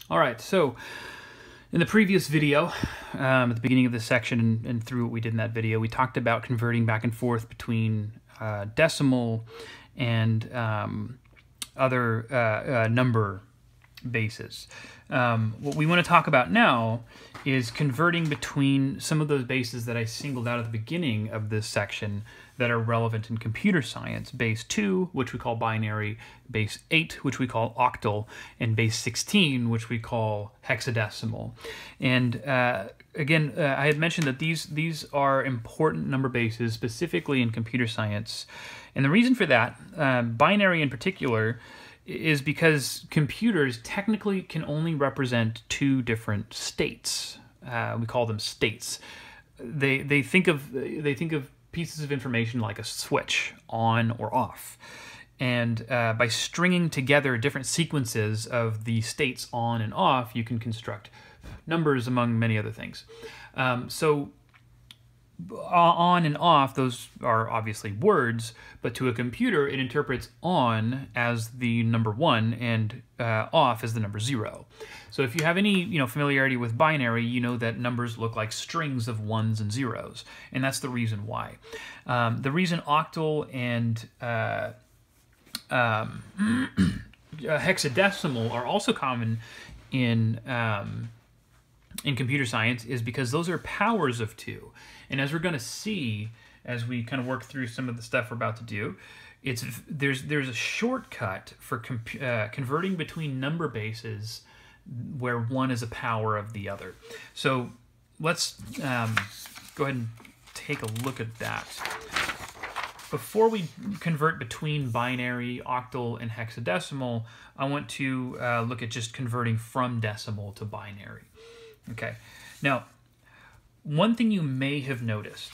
All right, so in the previous video, at the beginning of this section and through what we did in that video, we talked about converting back and forth between decimal and other number bases. What we want to talk about now is converting between some of those bases that I singled out at the beginning of this section that are relevant in computer science. Base 2, which we call binary, base 8, which we call octal, and base 16, which we call hexadecimal. And again, I had mentioned that these are important number bases, specifically in computer science. And the reason for that, binary in particular, is because computers technically can only represent two different states. We call them states. They think of pieces of information like a switch, on or off. And by stringing together different sequences of the states on and off, you can construct numbers, among many other things. So on and off, those are obviously words, but to a computer, it interprets on as the number 1 and off as the number 0. So if you have any familiarity with binary, you know that numbers look like strings of 1s and 0s, and that's the reason why. The reason octal and hexadecimal are also common in computer science is because those are powers of 2. And as we're going to see, as we kind of work through some of the stuff we're about to do, there's a shortcut for converting between number bases where one is a power of the other. So let's go ahead and take a look at that. Before we convert between binary, octal, and hexadecimal, I want to look at just converting from decimal to binary. Okay, now, one thing you may have noticed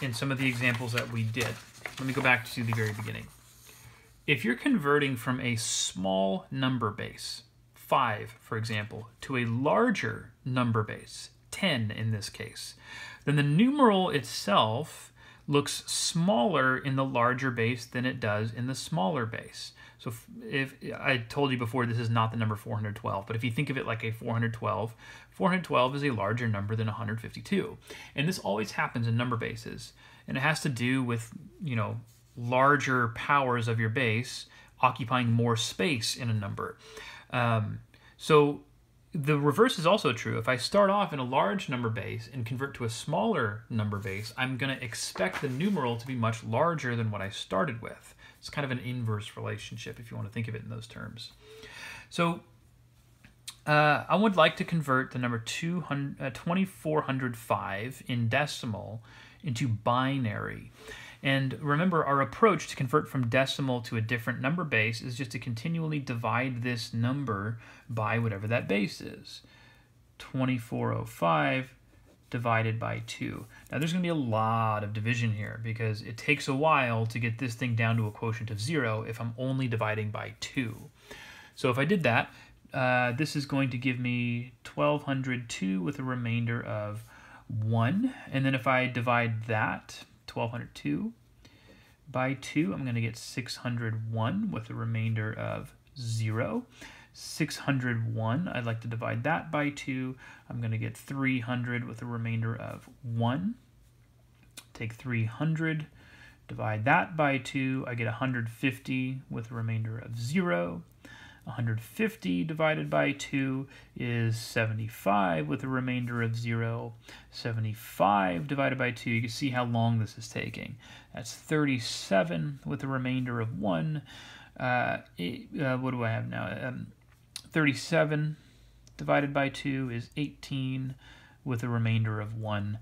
in some of the examples that we did, let me go back to the very beginning. If you're converting from a small number base, 5, for example, to a larger number base, 10 in this case, then the numeral itself looks smaller in the larger base than it does in the smaller base. So if I told you before, this is not the number 412, but if you think of it like a 412, 412 is a larger number than 152. And this always happens in number bases. And it has to do with, larger powers of your base occupying more space in a number. So the reverse is also true. If I start off in a large number base and convert to a smaller number base, I'm going to expect the numeral to be much larger than what I started with. It's kind of an inverse relationship if you want to think of it in those terms. So I would like to convert the number 2405 in decimal into binary. And remember, our approach to convert from decimal to a different number base is just to continually divide this number by whatever that base is. 2405 divided by 2. Now there's going to be a lot of division here because it takes a while to get this thing down to a quotient of 0 if I'm only dividing by 2. So if I did that, this is going to give me 1202 with a remainder of 1. And then if I divide that, 1202 by 2, I'm going to get 601 with a remainder of 0. 601, I'd like to divide that by 2. I'm going to get 300 with a remainder of 1. Take 300, divide that by 2. I get 150 with a remainder of 0. 150 divided by 2 is 75 with a remainder of 0. 75 divided by 2, you can see how long this is taking. That's 37 with a remainder of 1. What do I have now? 37 divided by 2 is 18 with a remainder of 1.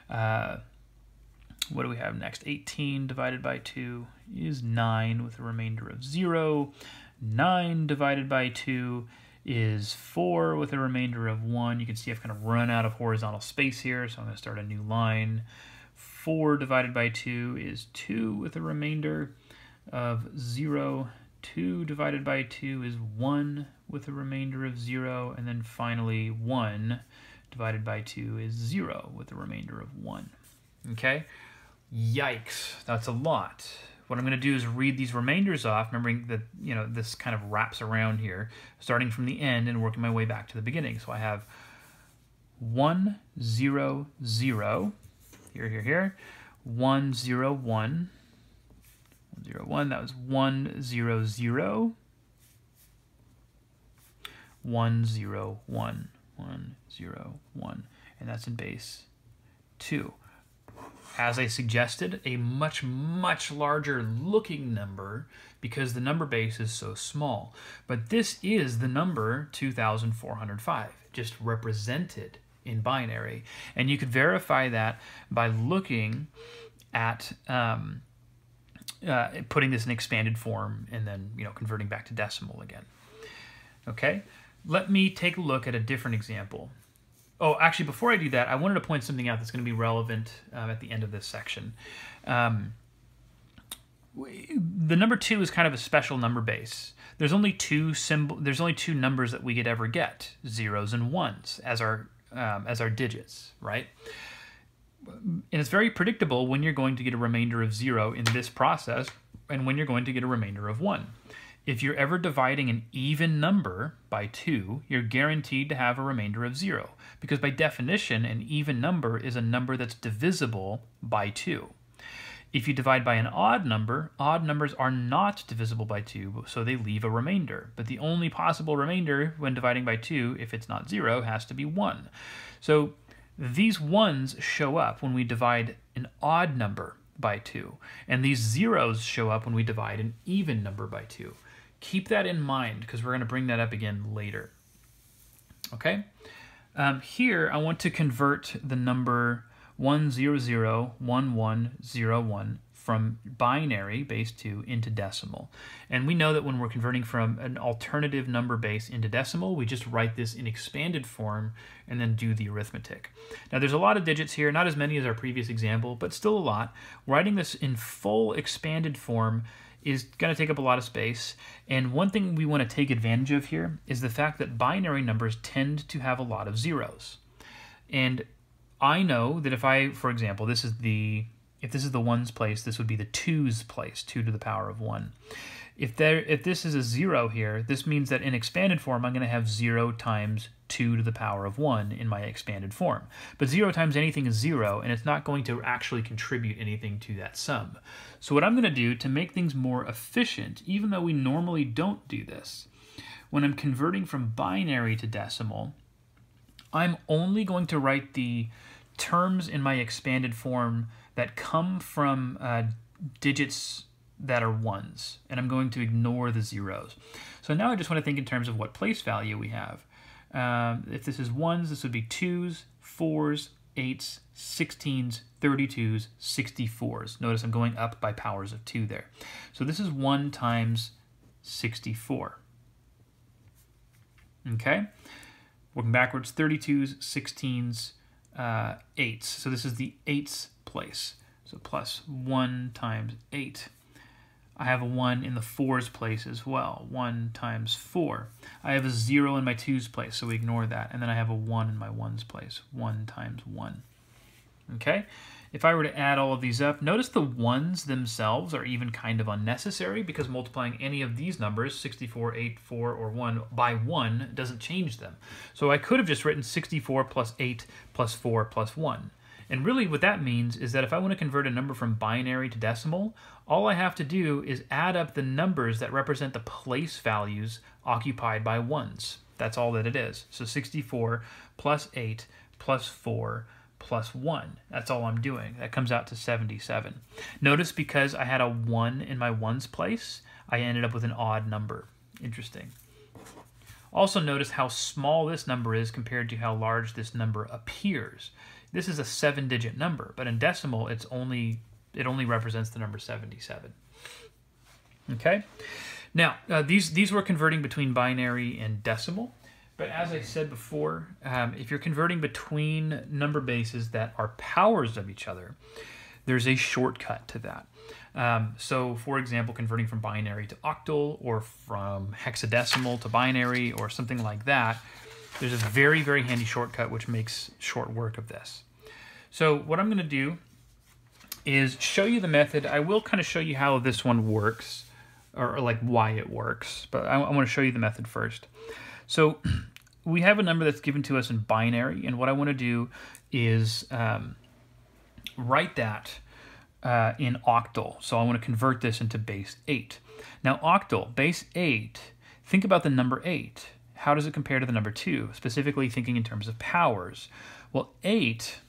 What do we have next? 18 divided by 2 is 9 with a remainder of 0. 9 divided by 2 is 4 with a remainder of 1. You can see I've kind of run out of horizontal space here, so I'm going to start a new line. 4 divided by 2 is 2 with a remainder of 0. 2 divided by 2 is 1 with a remainder of 0. And then finally 1 divided by 2 is 0 with a remainder of 1. Okay? Yikes, that's a lot. What I'm going to do is read these remainders off, remembering that, you know, this kind of wraps around here, starting from the end and working my way back to the beginning. So I have 1, 0, 0, here, 1, 0, 1, 1, 0, 1, that was 1, 0, 0, 1, 0, 1, 1, 0, 1, and that's in base 2. As I suggested, a much, much larger looking number because the number base is so small. But this is the number 2,405, just represented in binary. And you could verify that by looking at putting this in expanded form and then, you know, converting back to decimal again. Okay, let me take a look at a different example. Oh, actually, before I do that, I wanted to point something out that's going to be relevant at the end of this section. The number 2 is kind of a special number base. There's only two numbers that we could ever get, zeros and ones, as our digits, right? And it's very predictable when you're going to get a remainder of 0 in this process and when you're going to get a remainder of 1. If you're ever dividing an even number by 2, you're guaranteed to have a remainder of 0, because by definition, an even number is a number that's divisible by 2. If you divide by an odd numbers are not divisible by 2, so they leave a remainder. But the only possible remainder when dividing by 2, if it's not 0, has to be 1. So these 1s show up when we divide an odd number by 2, and these zeros show up when we divide an even number by 2. Keep that in mind because we're going to bring that up again later. Okay? Here, I want to convert the number 1001101 from binary, base 2, into decimal. And we know that when we're converting from an alternative number base into decimal, we just write this in expanded form and then do the arithmetic. Now, there's a lot of digits here, not as many as our previous example, but still a lot. Writing this in full expanded form is going to take up a lot of space. And one thing we want to take advantage of here is the fact that binary numbers tend to have a lot of zeros. And I know that if I, for example, if this is the ones place, this would be the twos place, 2 to the power of 1. If this is a 0 here, this means that in expanded form, I'm going to have 0 times 2 to the power of 1 in my expanded form. But 0 times anything is 0, and it's not going to actually contribute anything to that sum. So what I'm going to do to make things more efficient, even though we normally don't do this, when I'm converting from binary to decimal, I'm only going to write the terms in my expanded form that come from digits that are ones, and I'm going to ignore the zeros. So now I just want to think in terms of what place value we have. If this is ones, this would be 2s, 4s, 8s, 16s, 32s, 64s. Notice I'm going up by powers of 2 there. So this is 1 times 64. Okay? Working backwards, 32s, 16s, 8s. So this is the 8s place. So plus 1 times 8. I have a 1 in the 4's place as well. 1 times 4. I have a 0 in my 2's place, so we ignore that. And then I have a 1 in my 1's place. 1 times 1. Okay? If I were to add all of these up, notice the 1s themselves are even kind of unnecessary because multiplying any of these numbers, 64, 8, 4, or 1, by 1 doesn't change them. So I could have just written 64 plus 8 plus 4 plus 1. And really what that means is that if I want to convert a number from binary to decimal, all I have to do is add up the numbers that represent the place values occupied by 1s. That's all that it is. So 64 plus 8 plus 4 plus 1. That's all I'm doing. That comes out to 77. Notice because I had a 1 in my 1's place, I ended up with an odd number. Interesting. Also notice how small this number is compared to how large this number appears. This is a 7-digit number, but in decimal, it only represents the number 77. Okay? Now, these were converting between binary and decimal, but as I said before, if you're converting between number bases that are powers of each other, there's a shortcut to that. So, for example, converting from binary to octal or from hexadecimal to binary or something like that, there's a very, very handy shortcut which makes short work of this. So what I'm going to do is show you the method. I will kind of show you how this one works, or like why it works, but I want to show you the method first. So we have a number that's given to us in binary, and what I want to do is write that in octal. So I want to convert this into base 8. Now octal, base 8, think about the number 8. How does it compare to the number 2? Specifically thinking in terms of powers. Well, 8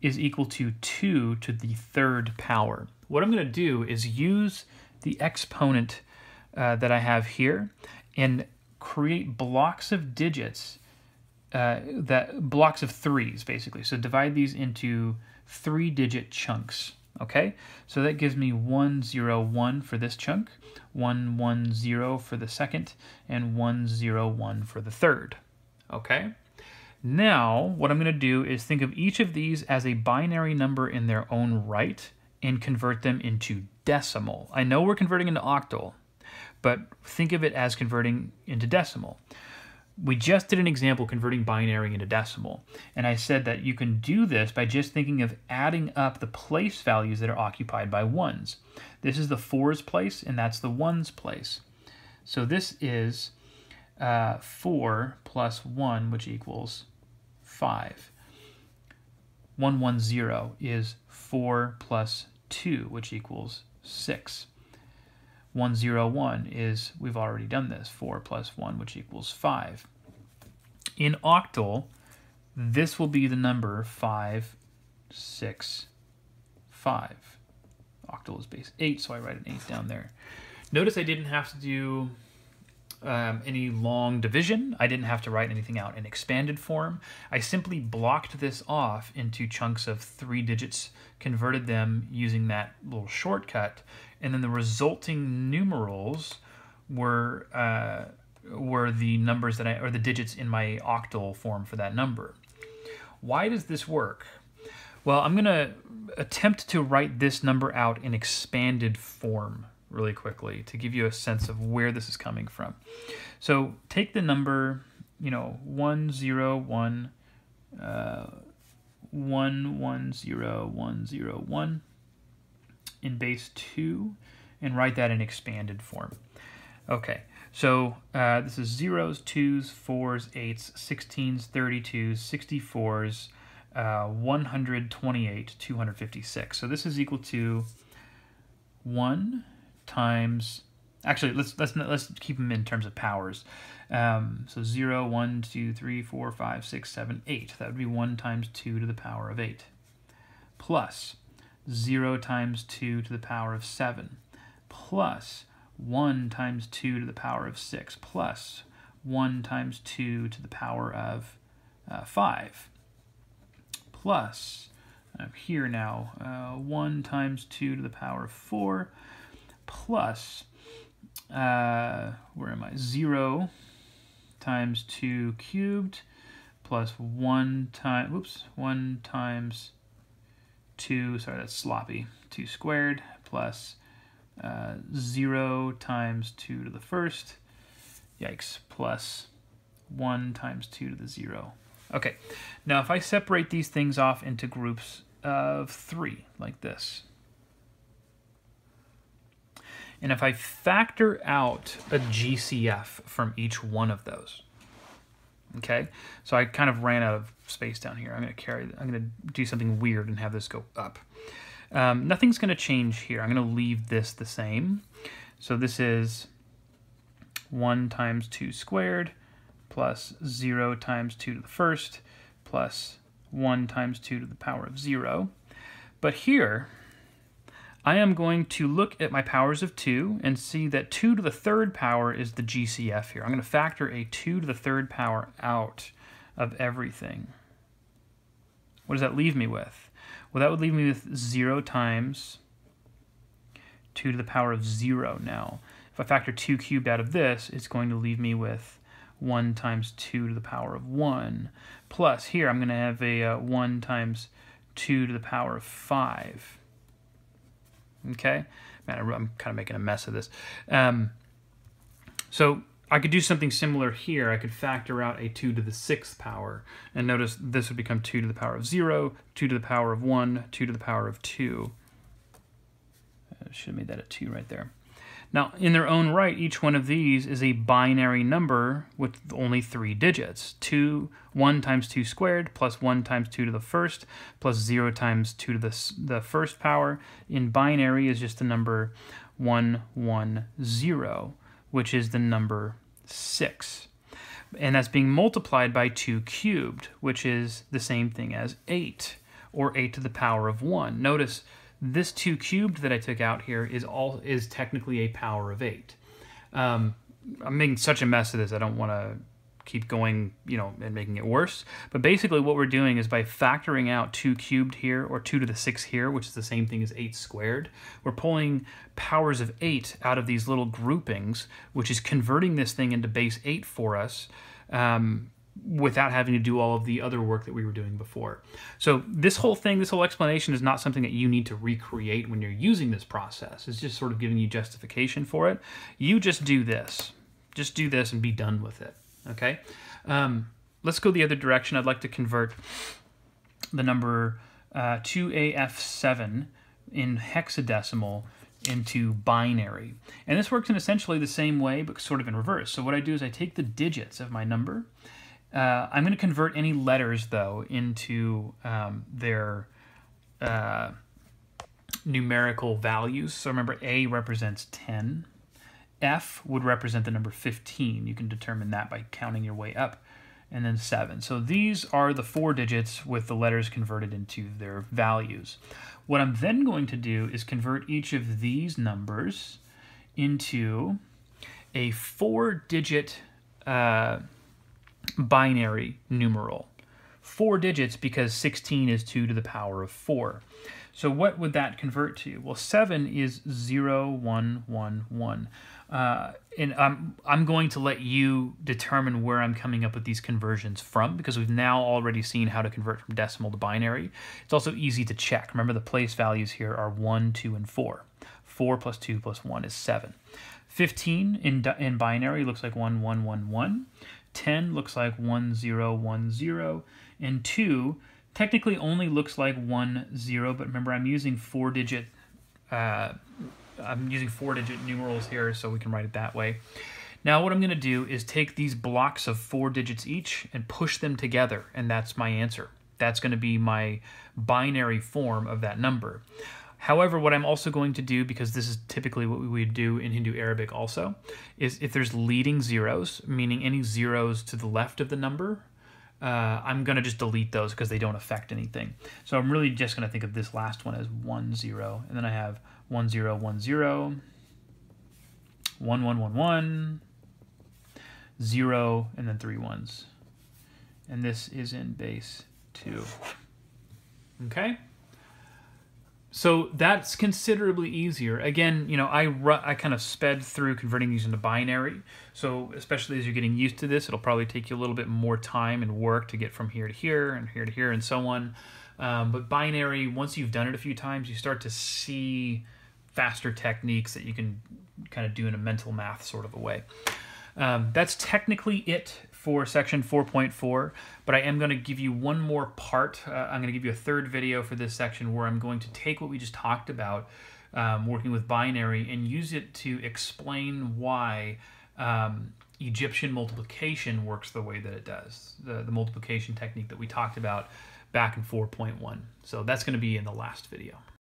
is equal to 2 to the third power. What I'm going to do is use the exponent that I have here and create blocks of digits, blocks of 3s basically. So divide these into 3-digit chunks. Okay, so that gives me 1, 0, 1 for this chunk, 1, 1, 0 for the second, and 1, 0, 1 for the third. Okay, now what I'm going to do is think of each of these as a binary number in their own right and convert them into decimal. I know we're converting into octal, but think of it as converting into decimal. We just did an example converting binary into decimal, and I said that you can do this by just thinking of adding up the place values that are occupied by 1s. This is the 4's place, and that's the 1's place. So this is 4 plus 1, which equals 5. 110 is 4 plus 2, which equals 6. 101 is, we've already done this, 4 plus 1, which equals 5. In octal, this will be the number 5, 6, 5. Octal is base 8, so I write an 8 down there. Notice I didn't have to do any long division. I didn't have to write anything out in expanded form. I simply blocked this off into chunks of 3 digits, converted them using that little shortcut, and then the resulting numerals were the numbers that or the digits in my octal form for that number. Why does this work? Well, I'm going to attempt to write this number out in expanded form really quickly to give you a sense of where this is coming from. So take the number, 101, 110101 in base 2 and write that in expanded form. Okay, so this is 0s, 2s, 4s, 8s, 16s, 32s, 64s, 128, 256. So this is equal to 1 times, actually let's keep them in terms of powers. So 0, 1, 2, 3, 4, 5, 6, 7, 8. That would be 1 times 2 to the power of 8. Plus 0 times 2 to the power of 7. Plus 1 times 2 to the power of 6. Plus 1 times 2 to the power of 5. Plus, here now, 1 times 2 to the power of 4. Plus, where am I? 0 times 2 cubed plus 1 times 2, sorry, that's sloppy, 2 squared plus 0 times 2 to the first, yikes, plus 1 times 2 to the 0. Okay, now if I separate these things off into groups of 3, like this, and if I factor out a GCF from each one of those, okay, so I kind of ran out of space down here. I'm going to do something weird and have this go up. Nothing's going to change here. I'm going to leave this the same. So this is 1 times 2 squared plus 0 times 2 to the first plus 1 times 2 to the power of 0. But here, I am going to look at my powers of 2 and see that 2 to the third power is the GCF here. I'm going to factor a 2 to the third power out of everything. What does that leave me with? Well, that would leave me with 0 times 2 to the power of 0 now. If I factor 2 cubed out of this, it's going to leave me with 1 times 2 to the power of 1. Plus, here I'm going to have a 1 times 2 to the power of 5. Okay? Man, I'm kind of making a mess of this. So I could do something similar here. I could factor out a 2 to the 6th power. And notice this would become 2 to the power of 0, 2 to the power of 1, 2 to the power of 2. I should have made that a 2 right there. Now, in their own right, each one of these is a binary number with only 3 digits. 1 times 2 squared, plus 1 times 2 to the 1st, plus 0 times 2 to the 1st power. In binary is just the number 110, which is the number 6. And that's being multiplied by 2 cubed, which is the same thing as 8, or 8 to the power of 1. Notice this 2 cubed that I took out here is technically a power of 8. I'm making such a mess of this, I don't want to keep going, and making it worse. But basically what we're doing is by factoring out 2 cubed here, or 2 to the 6 here, which is the same thing as 8 squared, we're pulling powers of 8 out of these little groupings, which is converting this thing into base 8 for us, without having to do all of the other work that we were doing before. So this whole explanation is not something that you need to recreate when you're using this process. It's just sort of giving you justification for it. You just do this. Just do this and be done with it. Okay? Let's go the other direction. I'd like to convert the number 2AF7 in hexadecimal into binary. And this works in essentially the same way, but sort of in reverse. So what I do is I take the digits of my number. I'm going to convert any letters, though, into their numerical values. So remember, A represents 10. F would represent the number 15. You can determine that by counting your way up. And then 7. So these are the 4 digits with the letters converted into their values. What I'm then going to do is convert each of these numbers into a 4-digit binary numeral. 4 digits because 16 is 2 to the power of 4. So what would that convert to? Well, 7 is 0, 1, 1, 1. And I'm going to let you determine where I'm coming up with these conversions from, because we've now already seen how to convert from decimal to binary. It's also easy to check. Remember, the place values here are 1, 2, and 4. 4 plus 2 plus 1 is 7. 15 in binary looks like 1, 1, 1, 1. 10 looks like 1, 0, 1, 0. And 2 technically only looks like 1, 0, but remember, I'm using 4-digit numerals here, so we can write it that way. Now what I'm going to do is take these blocks of 4 digits each and push them together, and that's my answer. That's going to be my binary form of that number. However, what I'm also going to do, because this is typically what we would do in Hindu Arabic also, is if there's leading zeros, meaning any zeros to the left of the number, I'm going to just delete those because they don't affect anything. So I'm really just going to think of this last one as 1, 0, and then I have 1, 0, 1, 0, 1, 1, 1, 1, 0, and then 3 ones. And this is in base 2. Okay? So that's considerably easier. Again, I kind of sped through converting these into binary. So especially as you're getting used to this, it'll probably take you a little bit more time and work to get from here to here and here to here and so on. But binary, once you've done it a few times, you start to see faster techniques that you can kind of do in a mental math sort of a way. That's technically it for section 4.4, but I am going to give you one more part. I'm going to give you a third video for this section where I'm going to take what we just talked about, working with binary, and use it to explain why Egyptian multiplication works the way that it does, the multiplication technique that we talked about back in 4.1. So that's going to be in the last video.